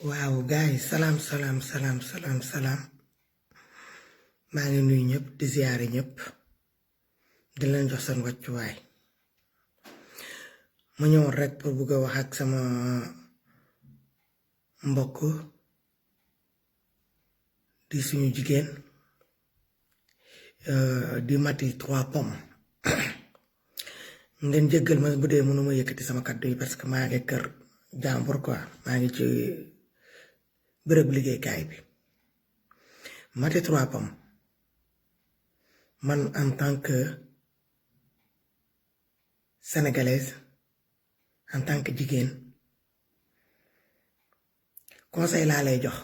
waaw gaay salaam maa ngi nuyu ñëpp di ziyaare ñëpp di leen jox seen wàccuwaay ma ñëwoon rek pour bëgg a wax ak sama mbokk di suñu jigéen di Maty 3 Pommes ngeen jéggal ma bu dee mënuma yëkkati sama kàddu yi parce que maa ngi kër jàmbur quoi maa ngi ci bërëb liggéeykaay bi. Maty 3 Pommes man en tant que sénégalaise en tant que jigéen conseil laa lay jox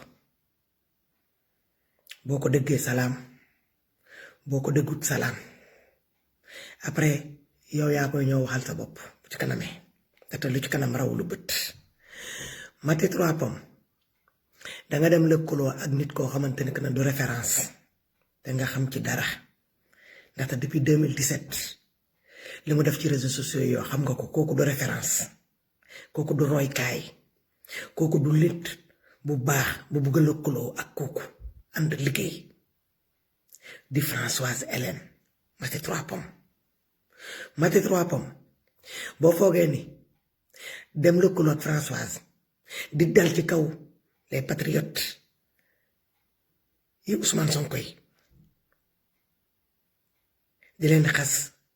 boo ko dëggee salaam boo ko dëggut salaam après yow yaa koy ñëw waxal sa bopp ci kanamee te lu ci kanam raw lu bët. Maty 3 Pommes danga dem lëkkaloo ak nit koo xamante ne que ne du référence te nga xam ci dara ndaxte depuis 2017 li mu def ci réseaux sociaux yoo xam nga ko kooku du référence kooku du roykaay kooku du lit bu baax bu bugg a lëkkaloo ak kooku ànd liggéey di Françoise Hélène Maty 3 Pommes. Maty 3 Pommes boo foogee ni dem lëkkaloo ak Françoise di dal ci kaw les patriotes yi Ousmane Sonko yi di leen xas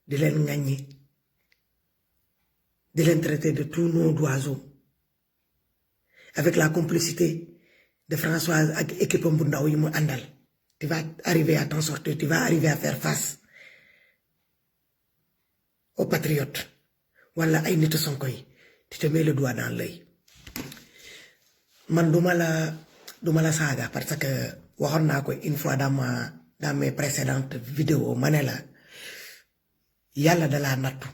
di leen ŋàññi di leen traiter de tout nom d'oiseau avec la complicité de Françoise ak équipe bu ndaw yi mu àndal tu vas arriver à t'en sortir, tu vas arriver à faire face aux patriotes wala ay nitu Sonko yi tu te mets le doigt dans l'œil. Man duma la saaga parce que waxoon naa ko une fois dans mes précédentes vidéos ma ne la yàlla dalaa nattu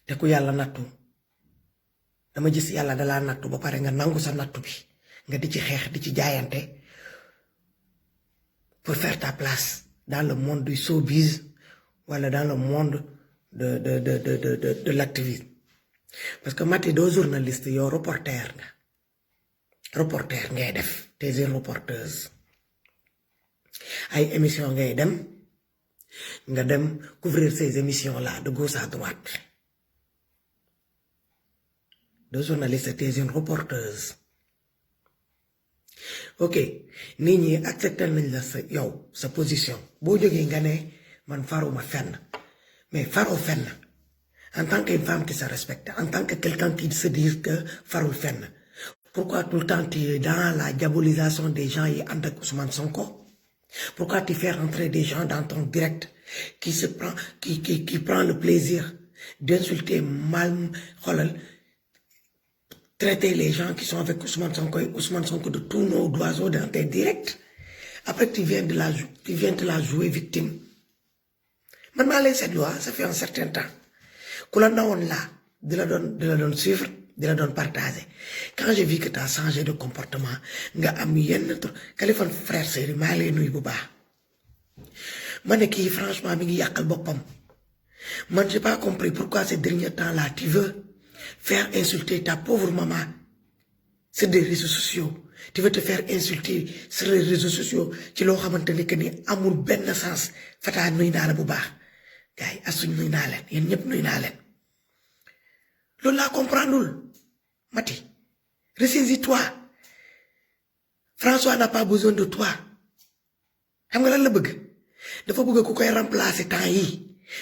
te ku yàlla nattu dama gis yàlla dalaa nattu ba pare nga nangu sa nattu bi nga di ci xeex di ci jaayante pour faire ta place dans le monde du showbiz wala dans le monde de l'activisme. Parce que Maty doo journaliste yow reporter ngay def t'es une reporteuse ay émission ngay dem nga dem couvrir ces émissions là de gauche à droite doo journaliste t'es une reporteuse. Ok nit ñi accepté nañ la sa yow sa position boo jógee nga ne man faruma fenn mais faroo fenn en tant qu'une femme qui se respecte, en tant que quelqu'un qui se dit que farul fenn, pourquoi tout le temps tu es dans la diabolisation des gens et avec Ousmane Sonko? Pourquoi tu fais rentrer des gens dans ton direct qui prend le plaisir d'insulter mal, traiter les gens qui sont avec Ousmane Sonko et Ousmane Sonko de tous nos oiseaux dans tes directs? Après tu viens de la jouer victime. Man maa lay seetlu ça fait un certain temps. Ku la nawoon là di la doon suivre di la doon partager quand j'ai vu que tu as changé de comportement nga am yenn Kaliphone frère Seydi maa lay nuyu bu baax ma ne kii franchement mi ngi yàqal boppam man j'ai pas compris pourquoi ces derniers temps là tu veux faire insulter ta pauvre maman sur des réseaux sociaux tu veux te faire insulter sur les réseaux sociaux ci loo xamante ne que ni amul benn sens. Fata nuyu naa la bu baax gars yi asuñ nuyu naa leen yéen ñëpp nuyu naa leen loolu laa comprendreul Maty ressaisis-toi. François n'a pas besoin de toi xam nga lan la bëgg dafa bëgg ku koy remplacer temps yi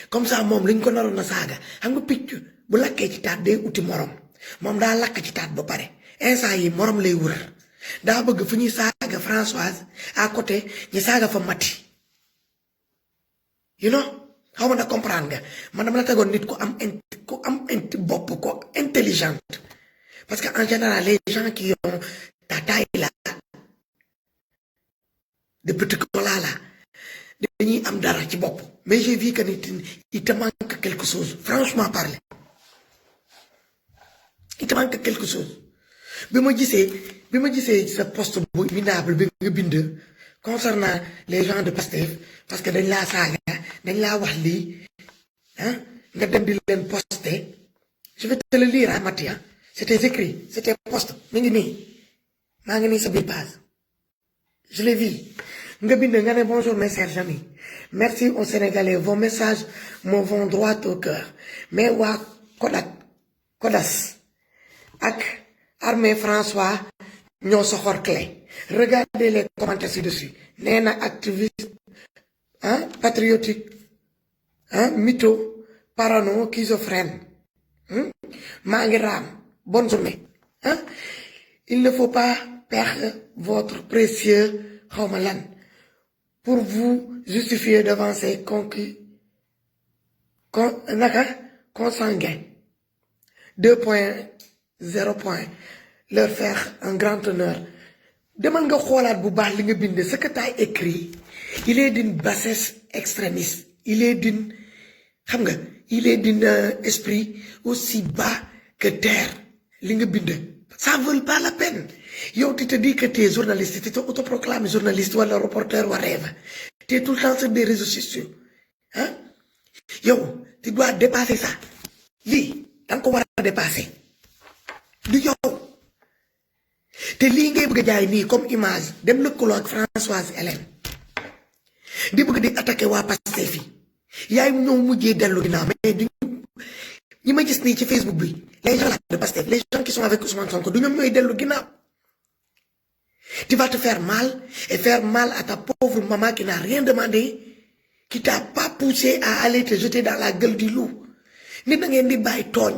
comme ça moom liñ ko naroon na saaga xam nga picc bu lakkee ci taat day uti morom moom daa lakk ci taat ba pare instant yi morom lay wër daa bëgg fu ñuy saaga Françoise à côté ñu saaga fa Maty you know xaw ma na comprendre nga man dama la tegoon nit ku am bopp ko intelligente parce que en général les gens qui ont ta taille là de petit cola là dañuy am dara ci bopp mais j'ai vu que il te manque quelque chose franchement parler il te manque quelque chose bi ma gisee sa poste bu minable bi nga bind concernant les gens de Pastef parce que dañ laa saaga dañ laa wax lii nga dem di leen poster je vais te le lire Maty C'était écrit, c'était poste. Mingini. Mangini sa bipaz. Je l'ai vu. Bonjour mes chers amis. Merci aux Sénégalais. Vos messages me vont droit au cœur. Mais wa Kodas. Ak Armée François ñoo soxor clé. Regardez les commentaires ci-dessus. Néna activiste, hein, patriotique, hein, mytho, parano, schizophrène. Mangiram, bonne journée. Hein? Il ne faut pas perdre votre précieux Homeland pour vous justifier devant ces consanguins. 2.0 point. Leur faire un grand honneur. Demande nga xolaat bu baax li nga bind ce que t'as écrit. Il est d'une bassesse extrémiste. Il est d'une esprit aussi bas que terre. Li nga bind. Ça vaut pas la peine. Yo, tu te dis que tu es journaliste, tu t'autoproclames journaliste ou reporter ou rêve. Tu es tout le temps sur des réseaux sociaux. Hein? Yo, tu dois dépasser ça. Li, t'as encore à dépasser. Du yo. Te li ngay bëgg jaay ni comme image dem lëkkaloo ak Françoise Hélène di bëgg di attaquer waa Pastef fi yaay ñoo mujjee dellu ginnaaw mais du ñi ma gis nii ci Facebook bi les gens là de Pastef les gens qui sont avec Ousmane Sonko du ñoom ñooy dellu ginnaaw. Tu vas te faire mal et faire mal à ta pauvre maman qui n'a rien demandé, qui t'a pas poussé à aller te jeter dans la gueule du loup. Nit da ngeen di bàyyi tooñ.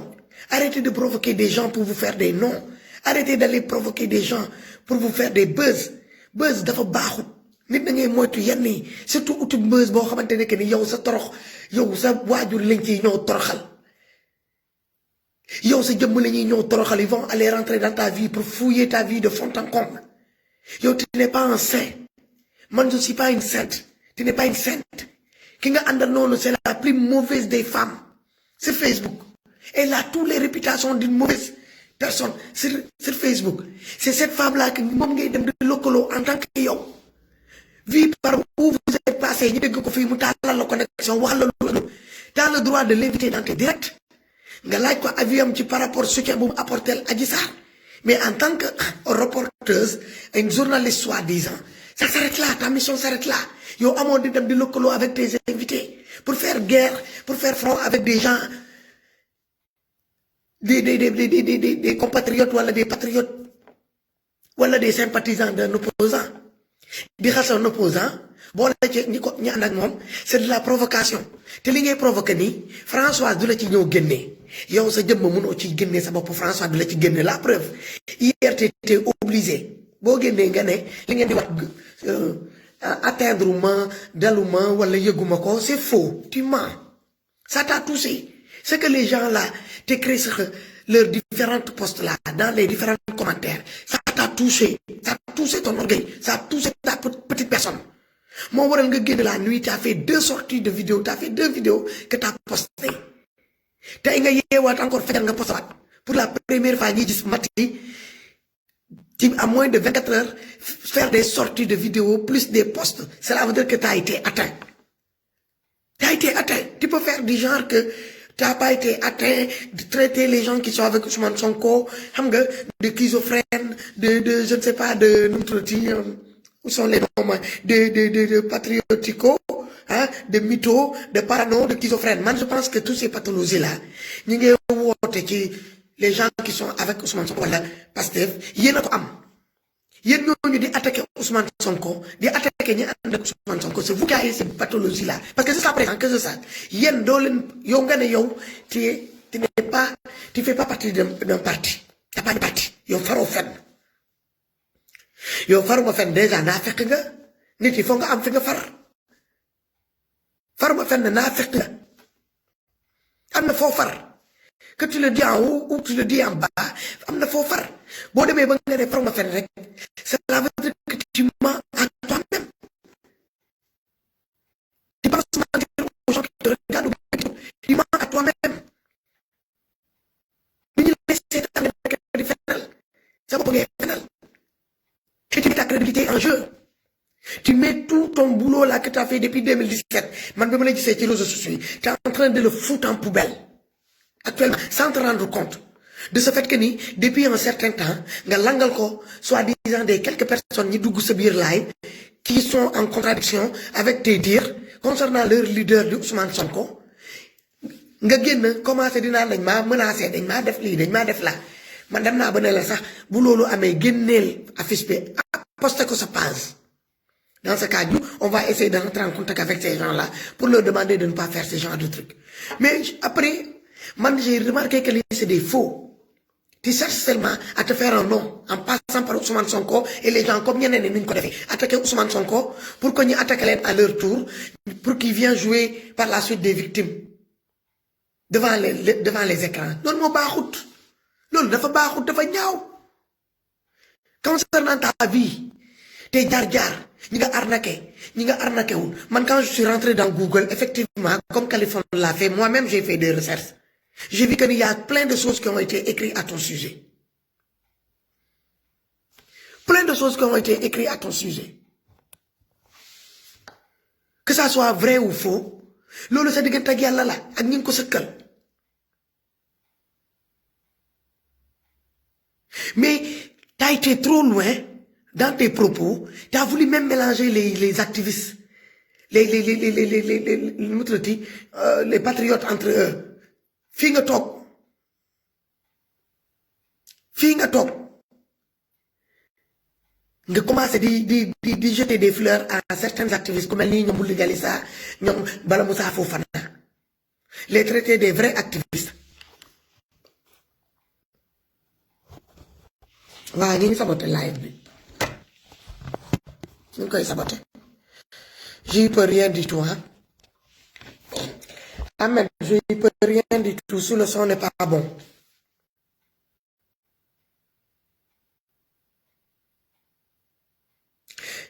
Arrêtez de provoquer des gens pour vous faire des noms. Arrêtez d'aller provoquer des gens pour vous faire des buzz. Buzz dafa baaxut. Nit da ngay moytu yenn yi surtout uti buzz boo xamante ne que ni yow sa torox yow sa waajur lañ ciy ñëw toroxal. Yow sa jëmm la ñuy ñëw toroxal. Ils vont aller rentrer dans ta vie pour fouiller ta vie de fond en comble. Yo, tu n'es pas un saint. Moi, je ne suis pas une sainte. Tu n'es pas une sainte. Qui nga andal non, c'est la plus mauvaise des femmes. C'est Facebook. Elle a toutes les réputations d'une mauvaise personne sur Facebook. C'est cette femme-là qui m'a dit de locolo en tant que yo. Vu par où vous êtes passé, tu as la connexion, tu as le droit de l'inviter dans tes directs. Nga laaj ko avis am ci par rapport à ce qu'il a apporté à Adji Sarr. Mais en tant que reporteuse, une journaliste soi-disant, ça s'arrête là, ta mission s'arrête là. Yo amon di dem di lëkkaloo avec tes invités pour faire guerre, pour faire front avec des gens, des compatriotes ou des patriotes ou des sympathisants d'un opposant. Di xas un opposant, bon la ci ñi ànd ak moom, c'est de la provocation. Te li ngay provoquer nii Françoise du la ci ñëw génnee. Yow sa jëmm mënoo ci génne sa bopp François du la ci génne la preuve hier t'es obligé boo génnee nga ne li ngeen di wax atteindre ma daluma wala yëguma ko c'est faux tu mens ça t'a touché ce que les gens là t'écrivent sur leurs différentes posts là dans les différents commentaires ça t'a touché ton orgueil ça a touché ta petite personne moo waral nga génn la nuit t'as fait 2 sorties de vidéos t'as fait 2 vidéos que t'as postées. T'as encore fait un post pour la première fois ñi gis Mati à moins de 24 heures faire des sorties de vidéos plus des posts. Cela veut dire que t'as été atteint. Tu peux faire du genre que t'as pas été atteint, de traiter les gens qui sont avec Ousmane Sonko, de schizophrènes, de je ne sais pas, de où sont les noms, de patriotico. Hein, de mytho, de parano, de schizophrène. Moi, je pense que toutes ces pathologies-là, les gens qui sont avec Ousmane Sonko, Pastef, yéen a ko am. Yéen ñooñu di attaquer Ousmane Sonko, di attaquer ñi ànd ak Ousmane Sonko, c'est vous qui avez ces pathologies-là. Parce que c'est ça présent, que c'est ça. Yéen doo leen, yow nga ne yow, tu fais pas partie d'un parti. T'as pas de parti. Yow faroo fenn. Yow faruma fenn déjà naa fekk nga. Nit yi foog nga am fi nga far. Farma fenn naa fekk la am na foo far que tu le dis en haut ou tu le dis en bas am na foo far boo demee ba nga ne farma fenn rek cela veut dire que tu mens à toi-même. Tu penses mentir aux gens qui te regardent ou tu mens à toi-même. Ni ñu la seetaan di fenal sa bopp ngay fenal et tu mets ta crédibilité en jeu. Tu mets tout ton boulot là que tu as fait depuis 2017. Man, je me l'ai dit, tu es en train de le foutre en poubelle. Actuellement, sans te rendre compte. de ce fait que ni depuis un certain temps nga langal ko soi-disant des quelques personnes ñi dugg sa biir live qui sont en contradiction avec tes dires concernant leur leader de Ousmane Sonko nga génn commencé dinaa dañ maa menacé dañ maa def lii dañ maa def laa man dem naa ba ne la sax bu loolu amee génneel affiche bi posté ko sa page. Dans ce cas, nous, on va essayer de rentrer en contact avec ces gens-là pour leur demander de ne pas faire ce genre de trucs. Mais après, moi, j'ai remarqué que c'est des faux. Tu cherches seulement à te faire un nom en passant par Ousmane Sonko et les gens comme il y en a une attaquer Ousmane Sonko pour qu'on y attaque à leur tour pour qu'ils viennent jouer par la suite des victimes devant les écrans. Non, mon baroute. Non, dafa baroute, dafa ñaaw. Concernant ta vie, tes jar-jar, ñi nga arnaqué wul. Man, quand je suis rentré dans Google, effectivement, comme Californie l'a fait, moi-même j'ai fait des recherches. J'ai vu qu'il y a plein de choses qui ont été écrites à ton sujet. Plein de choses qui ont été écrites à ton sujet. Que ça soit vrai ou faux, lolo sa digënté ak Yalla la ak ñing ko sëkkal. Mais tu as été trop loin dans tes propos, tu as voulu même mélanger les activistes, les patriotes entre eux. Fii nga toog nga commencé di jeter des fleurs à certains activistes comme ni ñom Bouli Galissa ñom Bala Moussa Fofana, les traiter des vrais activistes. Waaw ñu ngi saboté live bi ñu ngi koy saboté. J'y peux rien du tout, hein. Amen, je n'y peux rien du tout si le son n'est pas bon.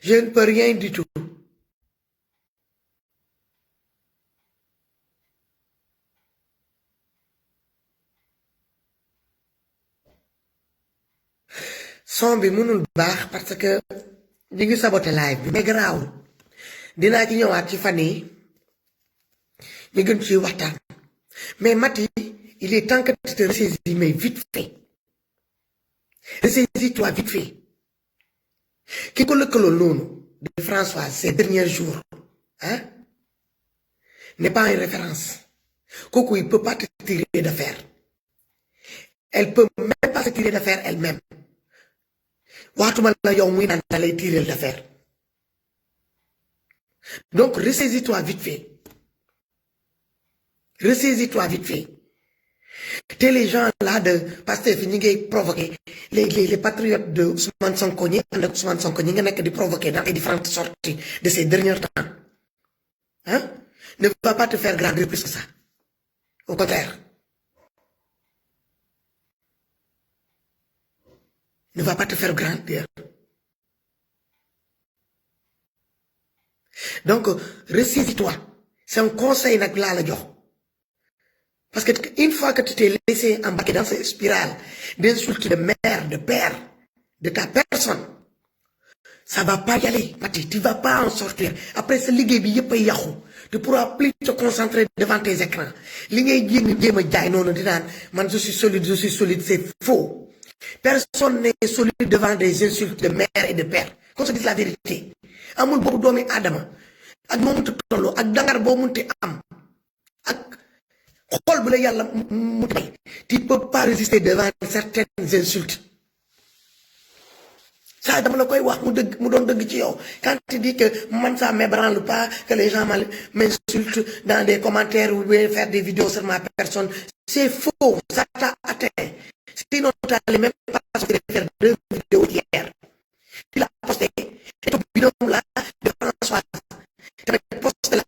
Je ne peux rien du tout. Son bi mënul baax parce que ñu ngi saboté live bi mais garaawul dinaa ci ñëwaat ci fan yi ñu gën ci waxtaan. Mais Mati, il est temps que tu te ressaisis, mais vite fait. Ressaisis-toi vite fait. Qui que le de François ces derniers jours, hein, n'est pas une référence. Coco, il ne peut pas te tirer d'affaire. Elle peut même pas se tirer d'affaire elle-même. Watuma la yow muy nan da lay tirer d'affaire. Donc, ressaisis-toi vite fait. Ressaisis-toi vite fait. T'es les gens là de Pastef ñi ngay provoquer les patriotes de Ousmane Sonko ñi and ak Ousmane Sonko ñi nga nek di provoquer dans les différentes sorties de ces derniers temps. Hein? Ne va pas te faire grandir plus que ça. Au contraire. Ne va pas te faire grandir. Donc, ressaisis-toi. C'est un conseil nak la jox. Parce que une fois que tu t'es laissé embarquer dans cette spirale d'insultes de mère, de père, de ta personne, ça va pas y aller, Mati, tu vas pas en sortir. Après ce ligue bi yépp yaxu, tu pourras plus te concentrer devant tes écrans. Li ngay jéem jaay nonu di naan man je suis solide, c'est faux. Personne n'est solide devant des insultes de mère et de père. Qu'on se dise la vérité. Amul bobu doomi adama ak mo munti tollu ak dangar bo munti am ak xol bu la yalla mu tay tu peux pas résister devant certaines insultes. Ça dama la koy wax mu doon deug ci yow quand tu dis que man ça m'ébranle pas que les gens m'insultent dans des commentaires ou bien faire des vidéos sur ma personne, c'est faux, ça t'a atteint. Sinon tu n'allais même pas sortir de faire 2 vidéos hier. Tu l'as posté et ton bidon là de François tu avais posté là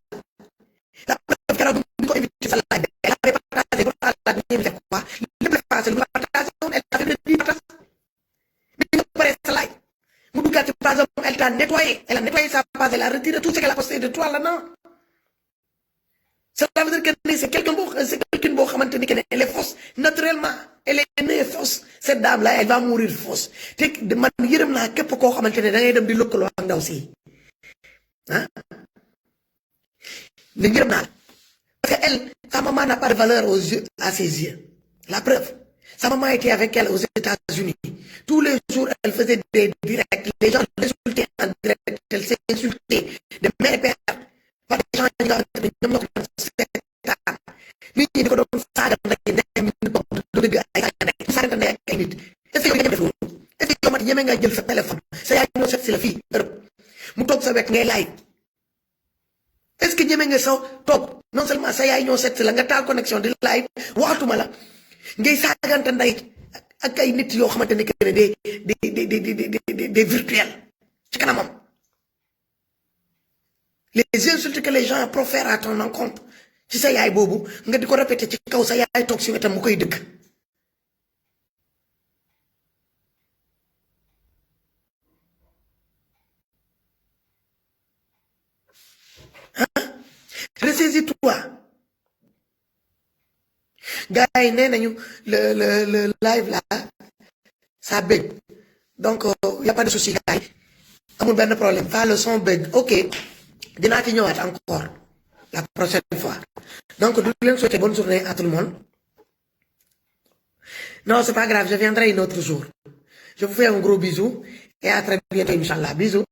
la preuve qu'elle a évité ça là elle avait partagé pour la dernière fois le plus facile la partage elle a fait de 10 partages mais après ça là Moudouka par exemple elle t'a nettoyé, elle a nettoyé sa page, elle a retiré tout ce qu'elle a posté de toi là non. Ça veut dire que c'est quelqu'un qui elle est fausse naturellement, elle est née fausse. Cette dame là elle va mourir fausse. Te de man yërëm naa képp koo xamante ne da ngay dem di lëkkaloo ak ndaw si ah yërëm naa parce que elle sa maman n'a pas de valeur aux yeux, à ses yeux. La preuve Sa maman était avec elle aux États-Unis. Tous les jours, elle faisait des directs. Les gens l'insultaient en direct. Elle s'est insultée de mère et père. Par des gens qui ont nit ñi di ko doon saaga ndey ndey mi du dëgg ay saaga ndey ak ay nit est-ce que yow nga def loolu est-ce que yow mat ñeme nga jël sa téléphone sa yaay ñoo seet si la fii Europe mu toog sa wet ngay laay est-ce que ñeme nga saw toog non seulement sa yaay ñoo seet si la nga taal connexion di laay waxatuma la ngay saagante ndey ak ay nit yoo xamante ne que ne des virtuels ci kanamam les insultes que les gens profèrent à ton encontre ci sa yaay boobu nga di ko répété ci kaw sa yaay toog si wetam mu koy dëgg ressaisis-toi gars yi nee nañu le live là ça bug donc y a pas de souci gars yi amul benn problème pas le son bug ok dinaa ci ñëwaat encore la prochaine fois donc je vous souhaite bonne journée à tout le monde non c'est pas grave je viendrai un autre jour je vous fais un gros bisou et à très bientôt inchallah bisous